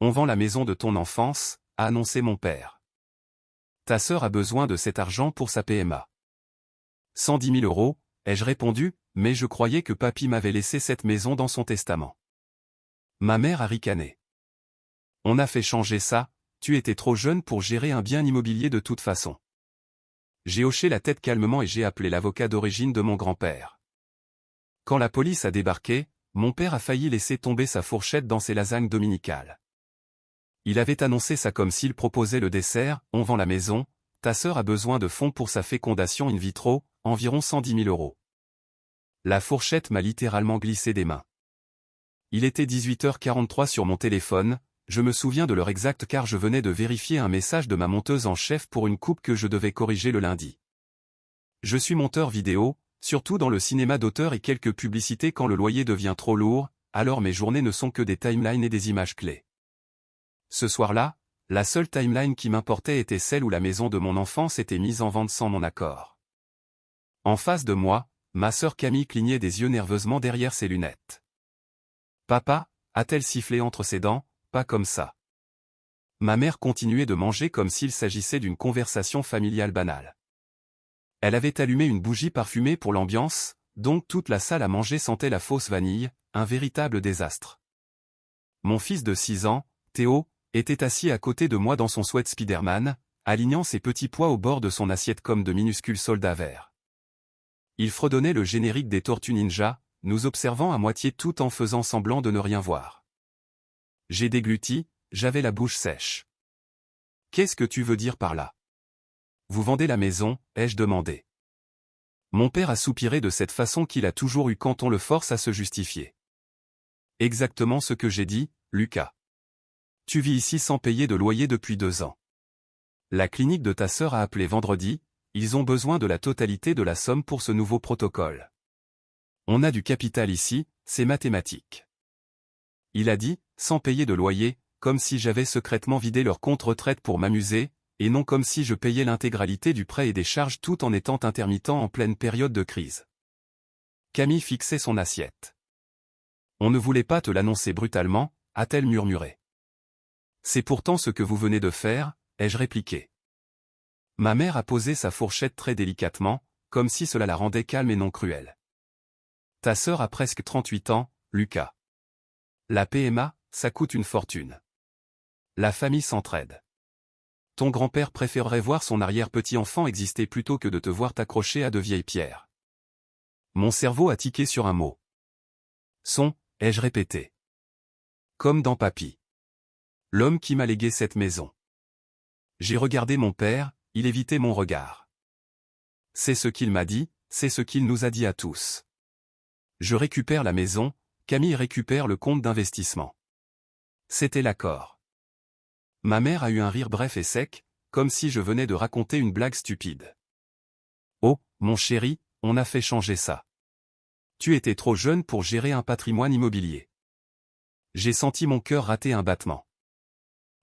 On vend la maison de ton enfance, a annoncé mon père. Ta sœur a besoin de cet argent pour sa PMA. 110 000 euros, ai-je répondu, mais je croyais que papy m'avait laissé cette maison dans son testament. Ma mère a ricané. On a fait changer ça, tu étais trop jeune pour gérer un bien immobilier de toute façon. J'ai hoché la tête calmement et j'ai appelé l'avocat d'origine de mon grand-père. Quand la police a débarqué, mon père a failli laisser tomber sa fourchette dans ses lasagnes dominicales. Il avait annoncé ça comme s'il proposait le dessert, on vend la maison, ta sœur a besoin de fonds pour sa fécondation in vitro, environ 110 000 euros. La fourchette m'a littéralement glissé des mains. Il était 18h43 sur mon téléphone, je me souviens de l'heure exacte car je venais de vérifier un message de ma monteuse en chef pour une coupe que je devais corriger le lundi. Je suis monteur vidéo, surtout dans le cinéma d'auteur et quelques publicités quand le loyer devient trop lourd, alors mes journées ne sont que des timelines et des images clés. Ce soir-là, la seule timeline qui m'importait était celle où la maison de mon enfance était mise en vente sans mon accord. En face de moi, ma sœur Camille clignait des yeux nerveusement derrière ses lunettes. Papa, a-t-elle sifflé entre ses dents, pas comme ça. Ma mère continuait de manger comme s'il s'agissait d'une conversation familiale banale. Elle avait allumé une bougie parfumée pour l'ambiance, donc toute la salle à manger sentait la fausse vanille, un véritable désastre. Mon fils de 6 ans, Théo, était assis à côté de moi dans son sweat Spider-Man, alignant ses petits pois au bord de son assiette comme de minuscules soldats verts. Il fredonnait le générique des Tortues Ninja, nous observant à moitié tout en faisant semblant de ne rien voir. J'ai dégluti, j'avais la bouche sèche. Qu'est-ce que tu veux dire par là? Vous vendez la maison, ai-je demandé. Mon père a soupiré de cette façon qu'il a toujours eu quand on le force à se justifier. Exactement ce que j'ai dit, Lucas. Tu vis ici sans payer de loyer depuis 2 ans. La clinique de ta sœur a appelé vendredi, ils ont besoin de la totalité de la somme pour ce nouveau protocole. On a du capital ici, c'est mathématique. Il a dit, sans payer de loyer, comme si j'avais secrètement vidé leur compte retraite pour m'amuser, et non comme si je payais l'intégralité du prêt et des charges tout en étant intermittent en pleine période de crise. Camille fixait son assiette. On ne voulait pas te l'annoncer brutalement, a-t-elle murmuré. C'est pourtant ce que vous venez de faire, ai-je répliqué. Ma mère a posé sa fourchette très délicatement, comme si cela la rendait calme et non cruelle. Ta sœur a presque 38 ans, Lucas. La PMA, ça coûte une fortune. La famille s'entraide. Ton grand-père préférerait voir son arrière-petit-enfant exister plutôt que de te voir t'accrocher à de vieilles pierres. Mon cerveau a tiqué sur un mot. Ai-je répété. Comme dans Papy. L'homme qui m'a légué cette maison. J'ai regardé mon père, il évitait mon regard. C'est ce qu'il m'a dit, c'est ce qu'il nous a dit à tous. Je récupère la maison, Camille récupère le compte d'investissement. C'était l'accord. Ma mère a eu un rire bref et sec, comme si je venais de raconter une blague stupide. Oh, mon chéri, on a fait changer ça. Tu étais trop jeune pour gérer un patrimoine immobilier. J'ai senti mon cœur rater un battement.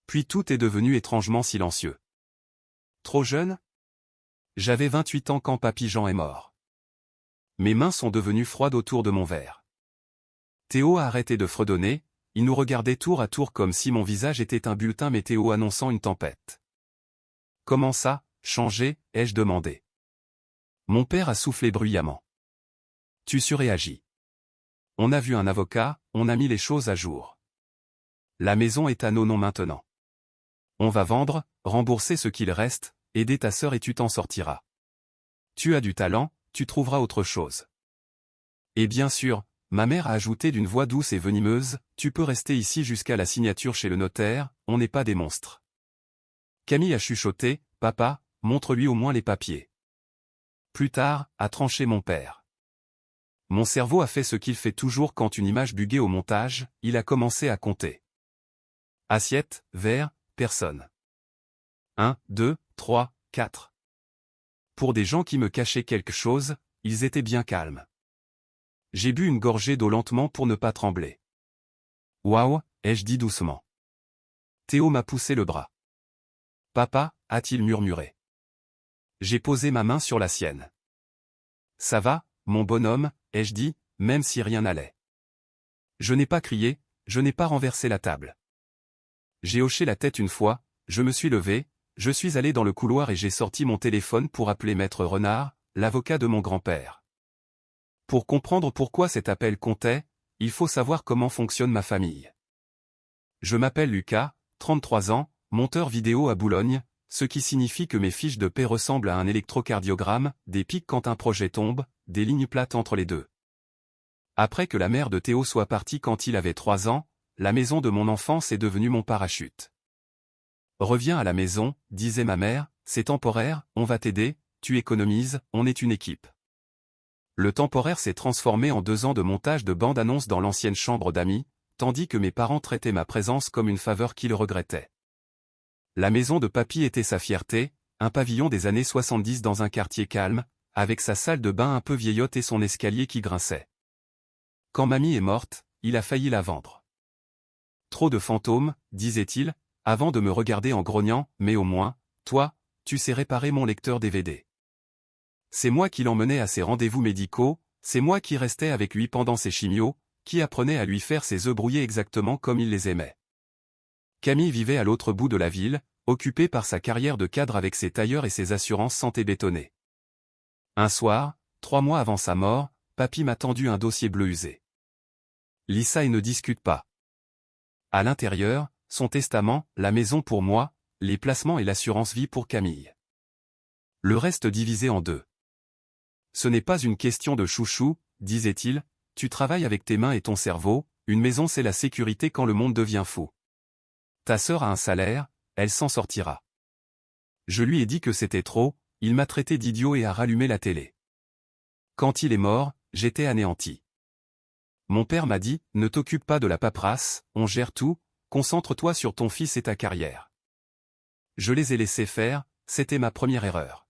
Puis tout est devenu étrangement silencieux. Trop jeune? J'avais 28 ans quand papy Jean est mort. Mes mains sont devenues froides autour de mon verre. Théo a arrêté de fredonner, il nous regardait tour à tour comme si mon visage était un bulletin météo annonçant une tempête. Comment ça, changer, ai-je demandé. Mon père a soufflé bruyamment. Tu surréagis. On a vu un avocat, on a mis les choses à jour. La maison est à nos noms maintenant. On va vendre, rembourser ce qu'il reste, aider ta sœur et tu t'en sortiras. Tu as du talent, tu trouveras autre chose. Et bien sûr, ma mère a ajouté d'une voix douce et venimeuse, tu peux rester ici jusqu'à la signature chez le notaire, on n'est pas des monstres. Camille a chuchoté, papa, montre-lui au moins les papiers. Plus tard, a tranché mon père. Mon cerveau a fait ce qu'il fait toujours quand une image buguait au montage, il a commencé à compter. Assiette, verre, personne. 1, 2, 3, 4. Pour des gens qui me cachaient quelque chose, ils étaient bien calmes. J'ai bu une gorgée d'eau lentement pour ne pas trembler. Waouh, ai-je dit doucement. Théo m'a poussé le bras. Papa, a-t-il murmuré. J'ai posé ma main sur la sienne. Ça va, mon bonhomme, ai-je dit, même si rien n'allait. Je n'ai pas crié, je n'ai pas renversé la table. J'ai hoché la tête une fois, je me suis levé, je suis allé dans le couloir et j'ai sorti mon téléphone pour appeler Maître Renard, l'avocat de mon grand-père. Pour comprendre pourquoi cet appel comptait, il faut savoir comment fonctionne ma famille. Je m'appelle Lucas, 33 ans, monteur vidéo à Boulogne, ce qui signifie que mes fiches de paie ressemblent à un électrocardiogramme, des pics quand un projet tombe, des lignes plates entre les deux. Après que la mère de Théo soit partie quand il avait 3 ans, la maison de mon enfance est devenue mon parachute. Reviens à la maison, disait ma mère, c'est temporaire, on va t'aider, tu économises, on est une équipe. Le temporaire s'est transformé en 2 ans de montage de bande-annonce dans l'ancienne chambre d'amis, tandis que mes parents traitaient ma présence comme une faveur qu'ils regrettaient. La maison de papy était sa fierté, un pavillon des années 70 dans un quartier calme, avec sa salle de bain un peu vieillotte et son escalier qui grinçait. Quand mamie est morte, il a failli la vendre. Trop de fantômes, disait-il, avant de me regarder en grognant, mais au moins, toi, tu sais réparer mon lecteur DVD. C'est moi qui l'emmenais à ses rendez-vous médicaux, c'est moi qui restais avec lui pendant ses chimios, qui apprenait à lui faire ses œufs brouillés exactement comme il les aimait. Camille vivait à l'autre bout de la ville, occupée par sa carrière de cadre avec ses tailleurs et ses assurances santé bétonnées. Un soir, 3 mois avant sa mort, papy m'a tendu un dossier bleu usé. Lis ça et ne discute pas. À l'intérieur, son testament, la maison pour moi, les placements et l'assurance vie pour Camille. Le reste divisé en 2. Ce n'est pas une question de chouchou, disait-il, tu travailles avec tes mains et ton cerveau, une maison c'est la sécurité quand le monde devient fou. Ta sœur a un salaire, elle s'en sortira. Je lui ai dit que c'était trop, il m'a traité d'idiot et a rallumé la télé. Quand il est mort, j'étais anéanti. Mon père m'a dit, ne t'occupe pas de la paperasse, on gère tout, concentre-toi sur ton fils et ta carrière. Je les ai laissés faire, c'était ma première erreur.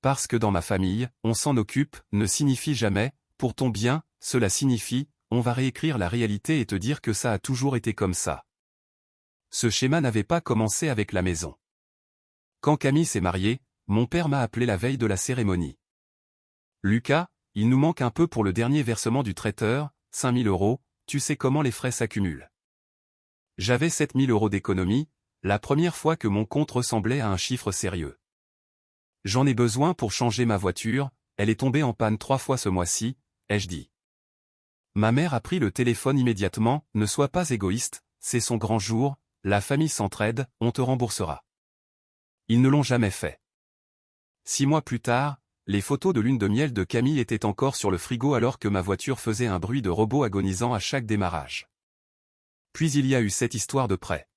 Parce que dans ma famille, on s'en occupe, ne signifie jamais, pour ton bien, cela signifie, on va réécrire la réalité et te dire que ça a toujours été comme ça. Ce schéma n'avait pas commencé avec la maison. Quand Camille s'est mariée, mon père m'a appelé la veille de la cérémonie. Lucas, il nous manque un peu pour le dernier versement du traiteur, 5 000 €, tu sais comment les frais s'accumulent. J'avais 7 000 € d'économie, la première fois que mon compte ressemblait à un chiffre sérieux. J'en ai besoin pour changer ma voiture, elle est tombée en panne 3 fois ce mois-ci, ai-je dit. Ma mère a pris le téléphone immédiatement, ne sois pas égoïste, c'est son grand jour, la famille s'entraide, on te remboursera. Ils ne l'ont jamais fait. 6 mois plus tard, les photos de lune de miel de Camille étaient encore sur le frigo alors que ma voiture faisait un bruit de robot agonisant à chaque démarrage. Puis il y a eu cette histoire de prêt.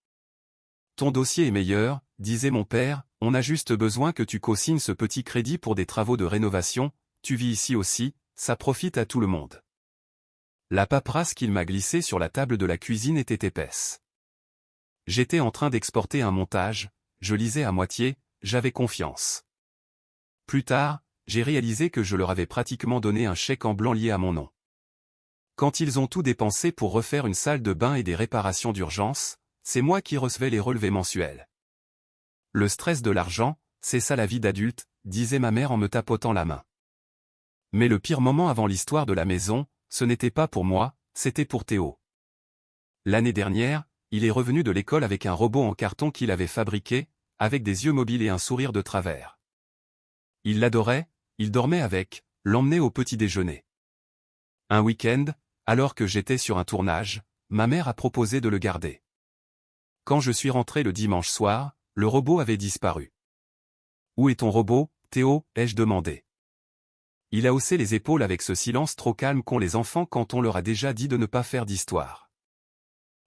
Ton dossier est meilleur, disait mon père, on a juste besoin que tu co-signes ce petit crédit pour des travaux de rénovation, tu vis ici aussi, ça profite à tout le monde. La paperasse qu'il m'a glissée sur la table de la cuisine était épaisse. J'étais en train d'exporter un montage, je lisais à moitié, j'avais confiance. Plus tard, j'ai réalisé que je leur avais pratiquement donné un chèque en blanc lié à mon nom. Quand ils ont tout dépensé pour refaire une salle de bain et des réparations d'urgence, c'est moi qui recevais les relevés mensuels. Le stress de l'argent, c'est ça la vie d'adulte, disait ma mère en me tapotant la main. Mais le pire moment avant l'histoire de la maison, ce n'était pas pour moi, c'était pour Théo. L'année dernière, il est revenu de l'école avec un robot en carton qu'il avait fabriqué, avec des yeux mobiles et un sourire de travers. Il l'adorait, il dormait avec, l'emmenait au petit déjeuner. Un week-end, alors que j'étais sur un tournage, ma mère a proposé de le garder. Quand je suis rentré le dimanche soir, le robot avait disparu. « Où est ton robot, Théo ?» ai-je demandé. Il a haussé les épaules avec ce silence trop calme qu'ont les enfants quand on leur a déjà dit de ne pas faire d'histoire.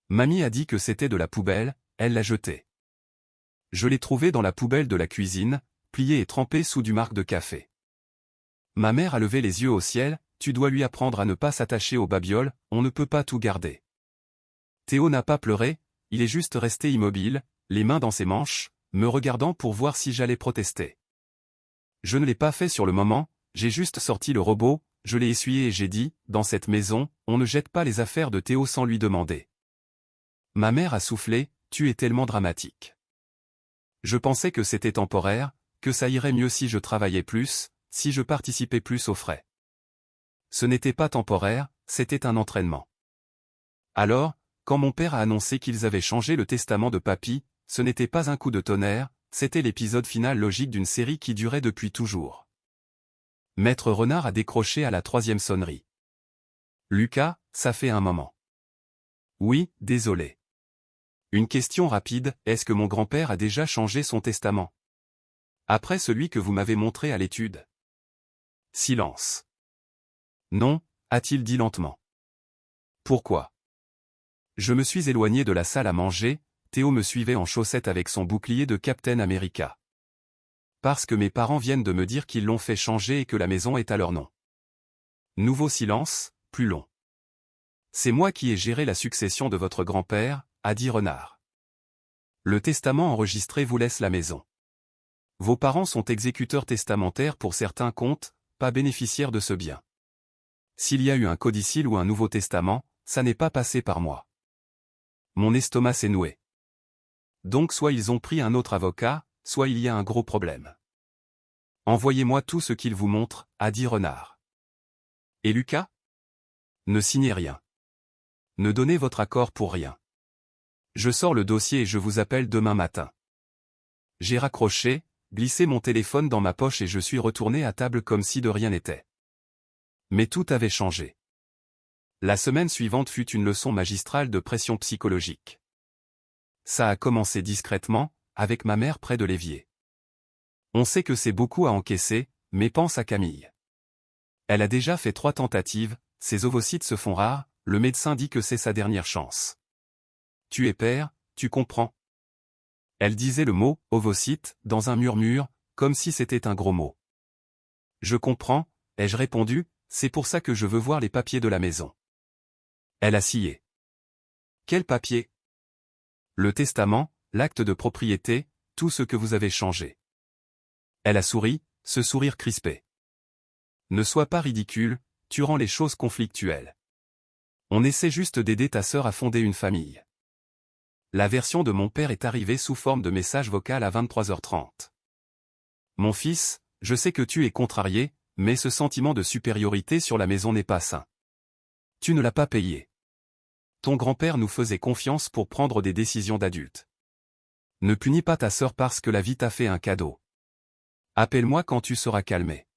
Mamie a dit que c'était de la poubelle, elle l'a jeté. Je l'ai trouvé dans la poubelle de la cuisine, plié et trempé sous du marc de café. Ma mère a levé les yeux au ciel, tu dois lui apprendre à ne pas s'attacher aux babioles, on ne peut pas tout garder. Théo n'a pas pleuré, il est juste resté immobile, les mains dans ses manches, me regardant pour voir si j'allais protester. Je ne l'ai pas fait sur le moment, j'ai juste sorti le robot, je l'ai essuyé et j'ai dit, dans cette maison, on ne jette pas les affaires de Théo sans lui demander. Ma mère a soufflé, tu es tellement dramatique. Je pensais que c'était temporaire, que ça irait mieux si je travaillais plus, si je participais plus aux frais. Ce n'était pas temporaire, c'était un entraînement. Alors, quand mon père a annoncé qu'ils avaient changé le testament de papy, ce n'était pas un coup de tonnerre, c'était l'épisode final logique d'une série qui durait depuis toujours. Maître Renard a décroché à la 3e sonnerie. Lucas, ça fait un moment. Oui, désolé. Une question rapide, est-ce que mon grand-père a déjà changé son testament? Après celui que vous m'avez montré à l'étude. Silence. Non, a-t-il dit lentement. Pourquoi? Je me suis éloigné de la salle à manger, Théo me suivait en chaussettes avec son bouclier de Captain America. Parce que mes parents viennent de me dire qu'ils l'ont fait changer et que la maison est à leur nom. Nouveau silence, plus long. C'est moi qui ai géré la succession de votre grand-père, a dit Renard. Le testament enregistré vous laisse la maison. Vos parents sont exécuteurs testamentaires pour certains comptes, pas bénéficiaires de ce bien. S'il y a eu un codicile ou un Nouveau Testament, ça n'est pas passé par moi. Mon estomac s'est noué. Donc soit ils ont pris un autre avocat, soit il y a un gros problème. Envoyez-moi tout ce qu'ils vous montrent, a dit Renard. Et Lucas? Ne signez rien. Ne donnez votre accord pour rien. Je sors le dossier et je vous appelle demain matin. J'ai raccroché, glissé mon téléphone dans ma poche et je suis retourné à table comme si de rien n'était. Mais tout avait changé. La semaine suivante fut une leçon magistrale de pression psychologique. Ça a commencé discrètement, avec ma mère près de l'évier. On sait que c'est beaucoup à encaisser, mais pense à Camille. Elle a déjà fait 3 tentatives, ses ovocytes se font rares, le médecin dit que c'est sa dernière chance. Tu es père, tu comprends. Elle disait le mot « ovocyte » dans un murmure, comme si c'était un gros mot. Je comprends, ai-je répondu, c'est pour ça que je veux voir les papiers de la maison. Elle a scié. Quel papier? Le testament, l'acte de propriété, tout ce que vous avez changé. Elle a souri, ce sourire crispé. Ne sois pas ridicule, tu rends les choses conflictuelles. On essaie juste d'aider ta sœur à fonder une famille. La version de mon père est arrivée sous forme de message vocal à 23h30. Mon fils, je sais que tu es contrarié, mais ce sentiment de supériorité sur la maison n'est pas sain. Tu ne l'as pas payé. Ton grand-père nous faisait confiance pour prendre des décisions d'adultes. Ne punis pas ta sœur parce que la vie t'a fait un cadeau. Appelle-moi quand tu seras calmé.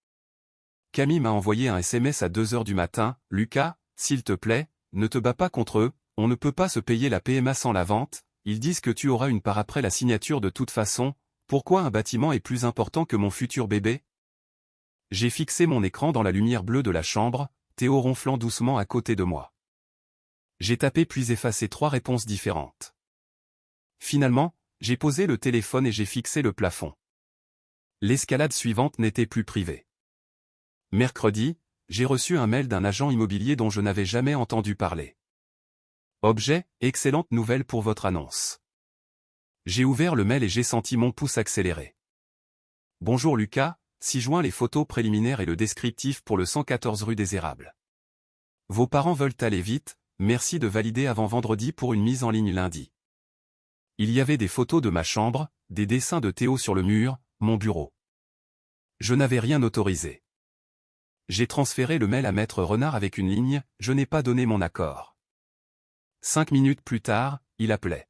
Camille m'a envoyé un SMS à 2h du matin, Lucas, s'il te plaît, ne te bats pas contre eux, on ne peut pas se payer la PMA sans la vente, ils disent que tu auras une part après la signature de toute façon, pourquoi un bâtiment est plus important que mon futur bébé? J'ai fixé mon écran dans la lumière bleue de la chambre, Théo ronflant doucement à côté de moi. J'ai tapé puis effacé 3 réponses différentes. Finalement, j'ai posé le téléphone et j'ai fixé le plafond. L'escalade suivante n'était plus privée. Mercredi, j'ai reçu un mail d'un agent immobilier dont je n'avais jamais entendu parler. Objet, excellente nouvelle pour votre annonce. J'ai ouvert le mail et j'ai senti mon pouce accélérer. Bonjour Lucas, ci-joint les photos préliminaires et le descriptif pour le 114 rue des Érables. Vos parents veulent aller vite, merci de valider avant vendredi pour une mise en ligne lundi. Il y avait des photos de ma chambre, des dessins de Théo sur le mur, mon bureau. Je n'avais rien autorisé. J'ai transféré le mail à Maître Renard avec une ligne, je n'ai pas donné mon accord. 5 minutes plus tard, il appelait.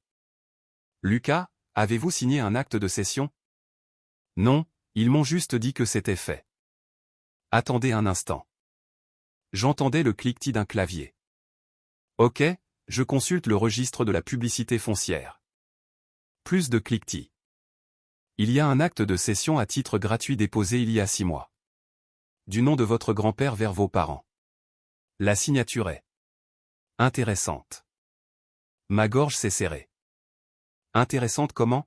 Lucas, avez-vous signé un acte de cession? Non, ils m'ont juste dit que c'était fait. Attendez un instant. J'entendais le cliquetis d'un clavier. Ok, je consulte le registre de la publicité foncière. Plus de cliquetis. Il y a un acte de cession à titre gratuit déposé il y a 6 mois. Du nom de votre grand-père vers vos parents. La signature est intéressante. Ma gorge s'est serrée. Intéressante comment?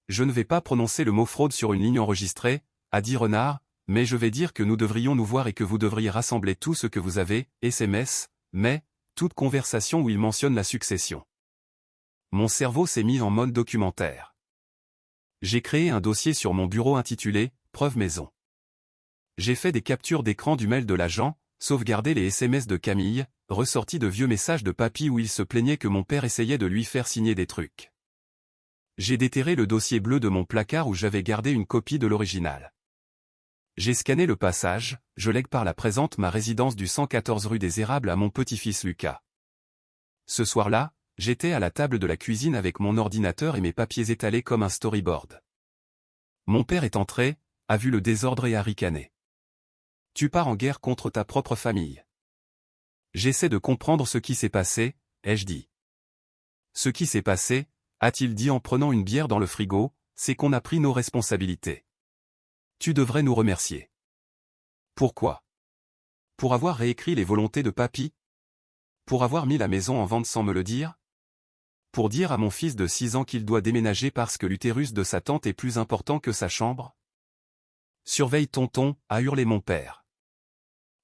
Je ne vais pas prononcer le mot fraude sur une ligne enregistrée, a dit Renard, mais je vais dire que nous devrions nous voir et que vous devriez rassembler tout ce que vous avez, SMS, mais, toute conversation où il mentionne la succession. Mon cerveau s'est mis en mode documentaire. J'ai créé un dossier sur mon bureau intitulé « Preuve maison ». J'ai fait des captures d'écran du mail de l'agent, sauvegardé les SMS de Camille, ressorti de vieux messages de papy où il se plaignait que mon père essayait de lui faire signer des trucs. J'ai déterré le dossier bleu de mon placard où j'avais gardé une copie de l'original. J'ai scanné le passage, je lègue par la présente ma résidence du 114 rue des Érables à mon petit-fils Lucas. Ce soir-là, j'étais à la table de la cuisine avec mon ordinateur et mes papiers étalés comme un storyboard. Mon père est entré, a vu le désordre et a ricané. « Tu pars en guerre contre ta propre famille. » J'essaie de comprendre ce qui s'est passé, ai-je dit. Ce qui s'est passé, a-t-il dit en prenant une bière dans le frigo, c'est qu'on a pris nos responsabilités. Tu devrais nous remercier. Pourquoi? Pour avoir réécrit les volontés de papy? Pour avoir mis la maison en vente sans me le dire? Pour dire à mon fils de 6 ans qu'il doit déménager parce que l'utérus de sa tante est plus important que sa chambre? Surveille tonton, a hurlé mon père.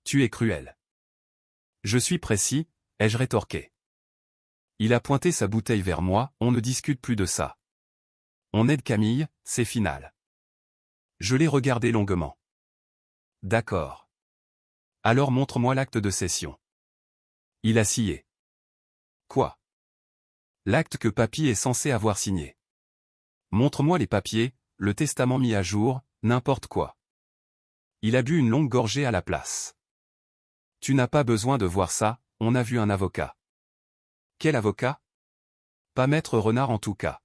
Tu es cruel. Je suis précis, ai-je rétorqué. Il a pointé sa bouteille vers moi, on ne discute plus de ça. On aide Camille, c'est final. Je l'ai regardé longuement. D'accord. Alors montre-moi l'acte de cession. Il a scié. Quoi? L'acte que papy est censé avoir signé. Montre-moi les papiers, le testament mis à jour, n'importe quoi. Il a bu une longue gorgée à la place. Tu n'as pas besoin de voir ça, on a vu un avocat. Quel avocat? Pas Maître Renard en tout cas.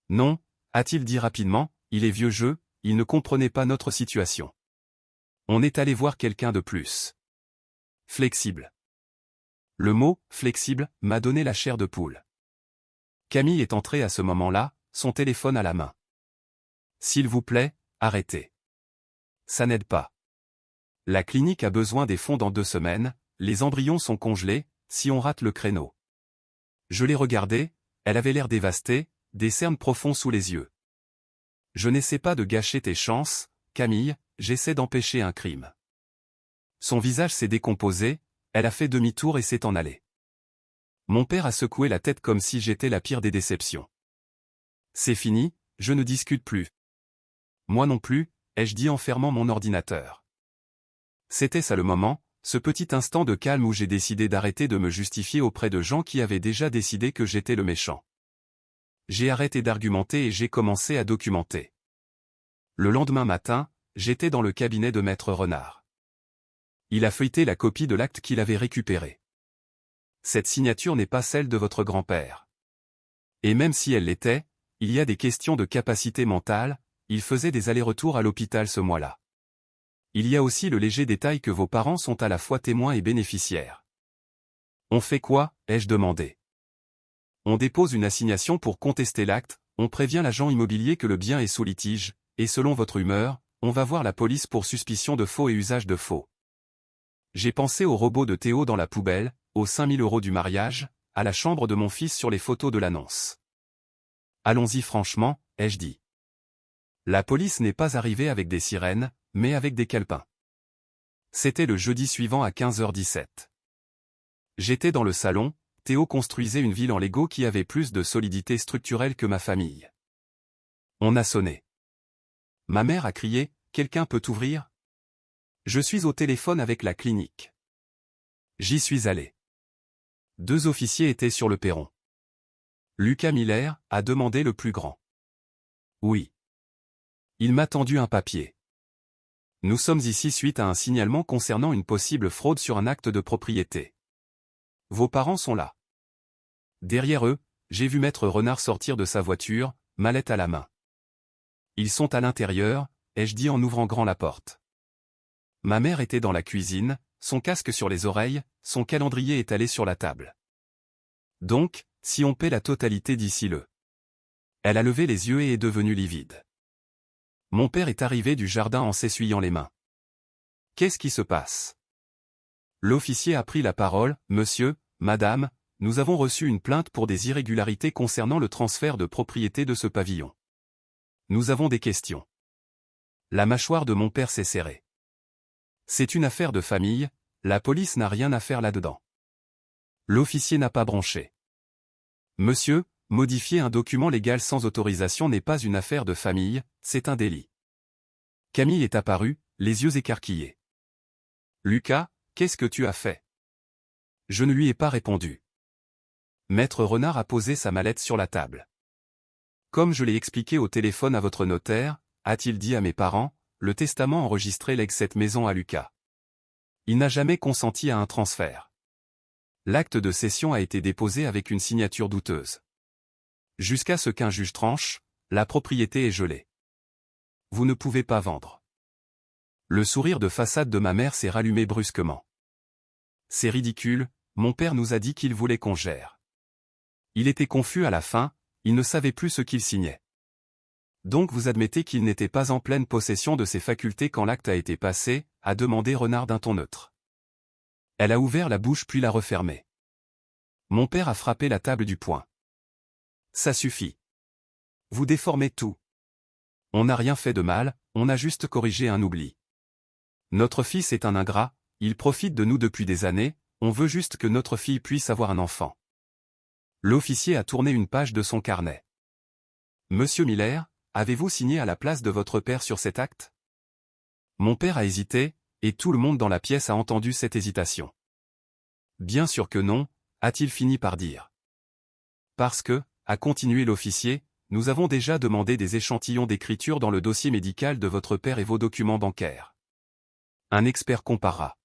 Non, a-t-il dit rapidement, il est vieux jeu, il ne comprenait pas notre situation. On est allé voir quelqu'un de plus. Flexible. Le mot « flexible » m'a donné la chair de poule. Camille est entrée à ce moment-là, son téléphone à la main. S'il vous plaît, arrêtez. Ça n'aide pas. La clinique a besoin des fonds dans 2 semaines, les embryons sont congelés, si on rate le créneau. Je l'ai regardée, elle avait l'air dévastée, des cernes profonds sous les yeux. Je n'essaie pas de gâcher tes chances, Camille, j'essaie d'empêcher un crime. Son visage s'est décomposé, elle a fait demi-tour et s'est en allée. Mon père a secoué la tête comme si j'étais la pire des déceptions. C'est fini, je ne discute plus. Moi non plus, ai-je dit en fermant mon ordinateur. C'était ça le moment, ce petit instant de calme où j'ai décidé d'arrêter de me justifier auprès de gens qui avaient déjà décidé que j'étais le méchant. J'ai arrêté d'argumenter et j'ai commencé à documenter. Le lendemain matin, j'étais dans le cabinet de Maître Renard. Il a feuilleté la copie de l'acte qu'il avait récupéré. Cette signature n'est pas celle de votre grand-père. Et même si elle l'était, il y a des questions de capacité mentale, il faisait des allers-retours à l'hôpital ce mois-là. Il y a aussi le léger détail que vos parents sont à la fois témoins et bénéficiaires. On fait quoi, ai-je demandé. On dépose une assignation pour contester l'acte, on prévient l'agent immobilier que le bien est sous litige, et selon votre humeur, on va voir la police pour suspicion de faux et usage de faux. J'ai pensé au robot de Théo dans la poubelle, aux 5000 € du mariage, à la chambre de mon fils sur les photos de l'annonce. Allons-y franchement, ai-je dit. La police n'est pas arrivée avec des sirènes, mais avec des calepins. C'était le jeudi suivant à 15h17. J'étais dans le salon, Théo construisait une ville en Lego qui avait plus de solidité structurelle que ma famille. On a sonné. Ma mère a crié, « Quelqu'un peut ouvrir ?» Je suis au téléphone avec la clinique. J'y suis allé. 2 officiers étaient sur le perron. Lucas Miller a demandé le plus grand. Oui. Il m'a tendu un papier. Nous sommes ici suite à un signalement concernant une possible fraude sur un acte de propriété. Vos parents sont là. Derrière eux, j'ai vu Maître Renard sortir de sa voiture, mallette à la main. Ils sont à l'intérieur, ai-je dit en ouvrant grand la porte. Ma mère était dans la cuisine, son casque sur les oreilles, son calendrier étalé sur la table. Donc, si on paie la totalité d'ici le. Elle a levé les yeux et est devenue livide. Mon père est arrivé du jardin en s'essuyant les mains. Qu'est-ce qui se passe? L'officier a pris la parole, monsieur, madame, nous avons reçu une plainte pour des irrégularités concernant le transfert de propriété de ce pavillon. Nous avons des questions. La mâchoire de mon père s'est serrée. C'est une affaire de famille, la police n'a rien à faire là-dedans. L'officier n'a pas bronché. Monsieur, modifier un document légal sans autorisation n'est pas une affaire de famille, c'est un délit. Camille est apparue, les yeux écarquillés. Lucas, qu'est-ce que tu as fait? Je ne lui ai pas répondu. Maître Renard a posé sa mallette sur la table. Comme je l'ai expliqué au téléphone à votre notaire, a-t-il dit à mes parents, le testament enregistré lègue cette maison à Lucas. Il n'a jamais consenti à un transfert. L'acte de cession a été déposé avec une signature douteuse. Jusqu'à ce qu'un juge tranche, la propriété est gelée. Vous ne pouvez pas vendre. Le sourire de façade de ma mère s'est rallumé brusquement. C'est ridicule, mon père nous a dit qu'il voulait qu'on gère. Il était confus à la fin, il ne savait plus ce qu'il signait. Donc vous admettez qu'il n'était pas en pleine possession de ses facultés quand l'acte a été passé, a demandé Renard d'un ton neutre. Elle a ouvert la bouche puis l'a refermée. Mon père a frappé la table du poing. Ça suffit. Vous déformez tout. On n'a rien fait de mal, on a juste corrigé un oubli. Notre fils est un ingrat, il profite de nous depuis des années, on veut juste que notre fille puisse avoir un enfant. L'officier a tourné une page de son carnet. Monsieur Miller, avez-vous signé à la place de votre père sur cet acte? Mon père a hésité, et tout le monde dans la pièce a entendu cette hésitation. Bien sûr que non, a-t-il fini par dire. Parce que, a continué l'officier, nous avons déjà demandé des échantillons d'écriture dans le dossier médical de votre père et vos documents bancaires. Un expert comparera.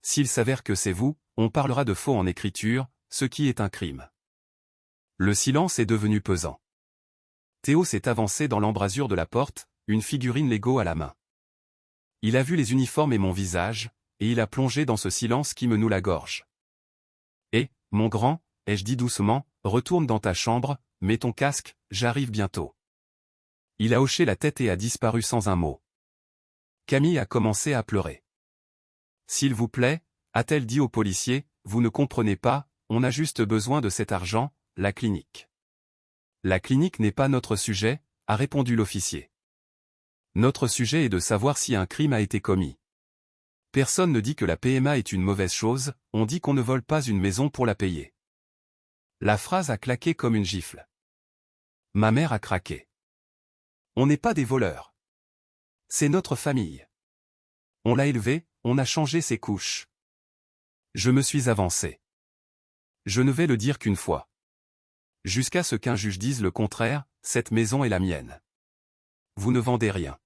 S'il s'avère que c'est vous, on parlera de faux en écriture, ce qui est un crime. Le silence est devenu pesant. Théo s'est avancé dans l'embrasure de la porte, une figurine Lego à la main. Il a vu les uniformes et mon visage, et il a plongé dans ce silence qui me noue la gorge. Et, mon grand, ai-je dit doucement, retourne dans ta chambre, mets ton casque, j'arrive bientôt. Il a hoché la tête et a disparu sans un mot. Camille a commencé à pleurer. S'il vous plaît, a-t-elle dit au policier, vous ne comprenez pas, on a juste besoin de cet argent, la clinique. La clinique n'est pas notre sujet, a répondu l'officier. Notre sujet est de savoir si un crime a été commis. Personne ne dit que la PMA est une mauvaise chose, on dit qu'on ne vole pas une maison pour la payer. La phrase a claqué comme une gifle. Ma mère a craqué. On n'est pas des voleurs. C'est notre famille. On l'a élevé, on a changé ses couches. Je me suis avancé. Je ne vais le dire qu'une fois. Jusqu'à ce qu'un juge dise le contraire, cette maison est la mienne. Vous ne vendez rien.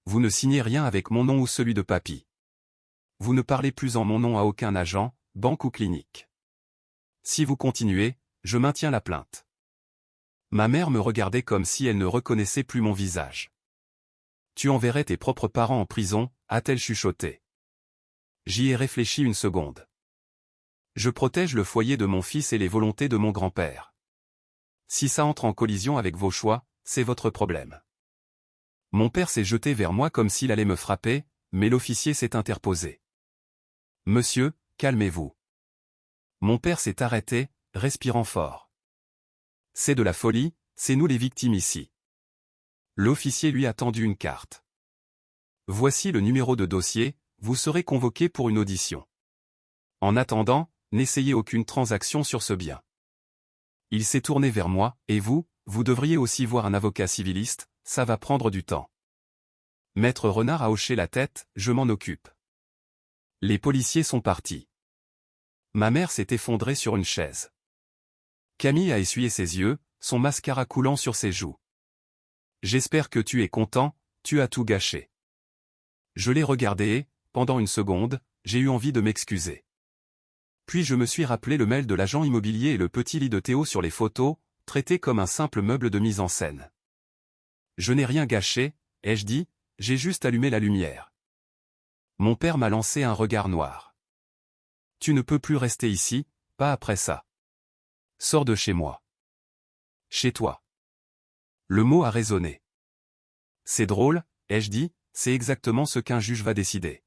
Vous ne signez rien avec mon nom ou celui de papy. Vous ne parlez plus en mon nom à aucun agent, banque ou clinique. Si vous continuez, je maintiens la plainte. Ma mère me regardait comme si elle ne reconnaissait plus mon visage. Tu enverrais tes propres parents en prison, a-t-elle chuchoté. J'y ai réfléchi une seconde. Je protège le foyer de mon fils et les volontés de mon grand-père. Si ça entre en collision avec vos choix, c'est votre problème. Mon père s'est jeté vers moi comme s'il allait me frapper, mais l'officier s'est interposé. Monsieur, calmez-vous. Mon père s'est arrêté, respirant fort. C'est de la folie, c'est nous les victimes ici. L'officier lui a tendu une carte. Voici le numéro de dossier, vous serez convoqué pour une audition. En attendant, n'essayez aucune transaction sur ce bien. Il s'est tourné vers moi, et vous devriez aussi voir un avocat civiliste, ça va prendre du temps. Maître Renard a hoché la tête, je m'en occupe. Les policiers sont partis. Ma mère s'est effondrée sur une chaise. Camille a essuyé ses yeux, son mascara coulant sur ses joues. J'espère que tu es content, tu as tout gâché. Je l'ai regardé et, pendant une seconde, j'ai eu envie de m'excuser. Puis je me suis rappelé le mail de l'agent immobilier et le petit lit de Théo sur les photos, traité comme un simple meuble de mise en scène. Je n'ai rien gâché, ai-je dit, j'ai juste allumé la lumière. Mon père m'a lancé un regard noir. Tu ne peux plus rester ici, pas après ça. Sors de chez moi. Chez toi. Le mot a résonné. C'est drôle, ai-je dit, c'est exactement ce qu'un juge va décider.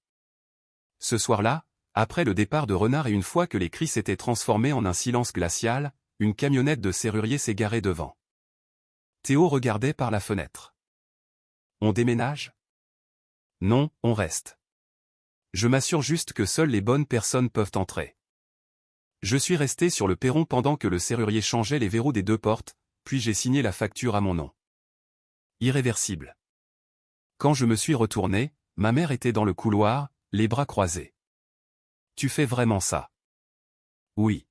Ce soir-là, après le départ de Renard et une fois que les cris s'étaient transformés en un silence glacial, une camionnette de serrurier s'est garée devant. Théo regardait par la fenêtre. On déménage? Non, on reste. Je m'assure juste que seules les bonnes personnes peuvent entrer. Je suis resté sur le perron pendant que le serrurier changeait les verrous des deux portes, puis j'ai signé la facture à mon nom. Irréversible. Quand je me suis retourné, ma mère était dans le couloir, les bras croisés. Tu fais vraiment ça? Oui.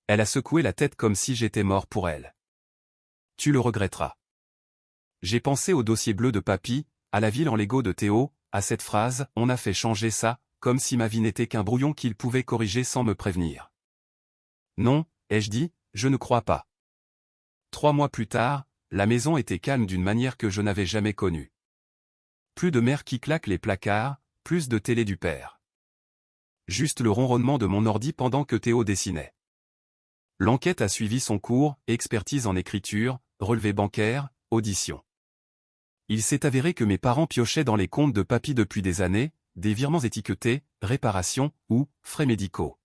Elle a secoué la tête comme si j'étais mort pour elle. Tu le regretteras. J'ai pensé au dossier bleu de papy, à la ville en Lego de Théo, à cette phrase, on a fait changer ça, comme si ma vie n'était qu'un brouillon qu'il pouvait corriger sans me prévenir. Non, ai-je dit, je ne crois pas. 3 mois plus tard, la maison était calme d'une manière que je n'avais jamais connue. Plus de mère qui claque les placards, plus de télé du père. Juste le ronronnement de mon ordi pendant que Théo dessinait. L'enquête a suivi son cours, expertise en écriture, relevé bancaire, audition. Il s'est avéré que mes parents piochaient dans les comptes de papy depuis des années, des virements étiquetés, réparations ou frais médicaux.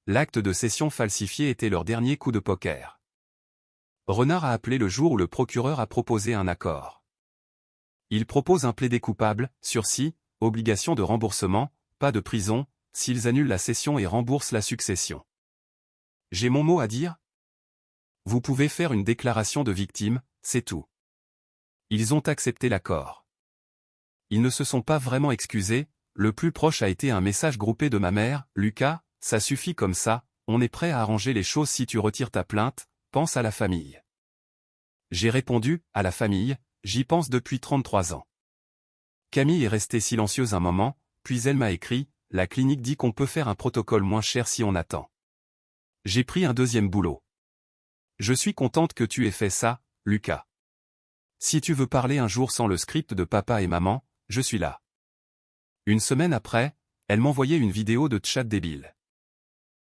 L'acte de cession falsifié était leur dernier coup de poker. Renard a appelé le jour où le procureur a proposé un accord. Il propose un plaidé coupable, sursis, obligation de remboursement, pas de prison, s'ils annulent la cession et remboursent la succession. J'ai mon mot à dire? Vous pouvez faire une déclaration de victime, c'est tout. Ils ont accepté l'accord. Ils ne se sont pas vraiment excusés, le plus proche a été un message groupé de ma mère, Lucas, ça suffit comme ça, on est prêt à arranger les choses si tu retires ta plainte, pense à la famille. J'ai répondu, à la famille, j'y pense depuis 33 ans. Camille est restée silencieuse un moment, puis elle m'a écrit, la clinique dit qu'on peut faire un protocole moins cher si on attend. J'ai pris un deuxième boulot. Je suis contente que tu aies fait ça, Lucas. Si tu veux parler un jour sans le script de papa et maman, je suis là. Une semaine après, elle m'envoyait une vidéo de chat débile.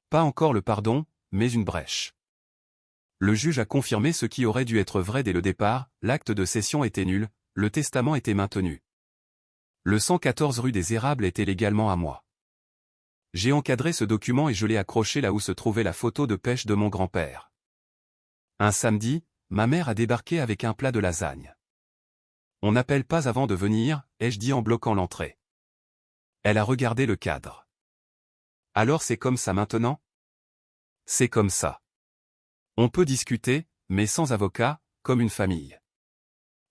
Pas encore le pardon, mais une brèche. Le juge a confirmé ce qui aurait dû être vrai dès le départ, l'acte de cession était nul, le testament était maintenu. Le 114 rue des Érables était légalement à moi. J'ai encadré ce document et je l'ai accroché là où se trouvait la photo de pêche de mon grand-père. Un samedi, ma mère a débarqué avec un plat de lasagne. On n'appelle pas avant de venir, ai-je dit en bloquant l'entrée. Elle a regardé le cadre. Alors c'est comme ça maintenant? C'est comme ça. On peut discuter, mais sans avocat, comme une famille.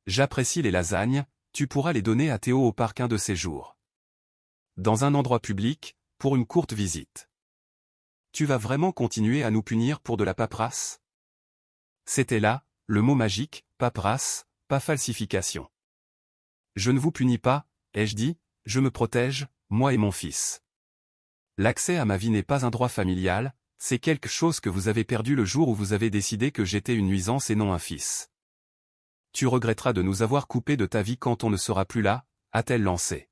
J'apprécie les lasagnes, tu pourras les donner à Théo au parc un de ces jours. Dans un endroit public, pour une courte visite. Tu vas vraiment continuer à nous punir pour de la paperasse? C'était là, le mot magique, paperasse, pas falsification. Je ne vous punis pas, ai-je dit, je me protège, moi et mon fils. L'accès à ma vie n'est pas un droit familial, c'est quelque chose que vous avez perdu le jour où vous avez décidé que j'étais une nuisance et non un fils. Tu regretteras de nous avoir coupé de ta vie quand on ne sera plus là, a-t-elle lancé.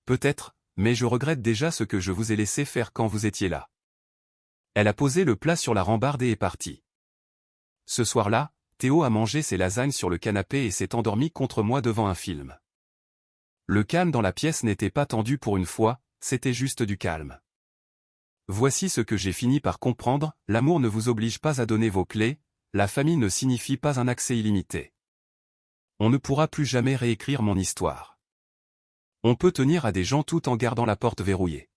Peut-être, mais je regrette déjà ce que je vous ai laissé faire quand vous étiez là. Elle a posé le plat sur la rambarde et est partie. Ce soir-là, Théo a mangé ses lasagnes sur le canapé et s'est endormi contre moi devant un film. Le calme dans la pièce n'était pas tendu pour une fois, c'était juste du calme. Voici ce que j'ai fini par comprendre, l'amour ne vous oblige pas à donner vos clés, la famille ne signifie pas un accès illimité. On ne pourra plus jamais réécrire mon histoire. On peut tenir à des gens tout en gardant la porte verrouillée.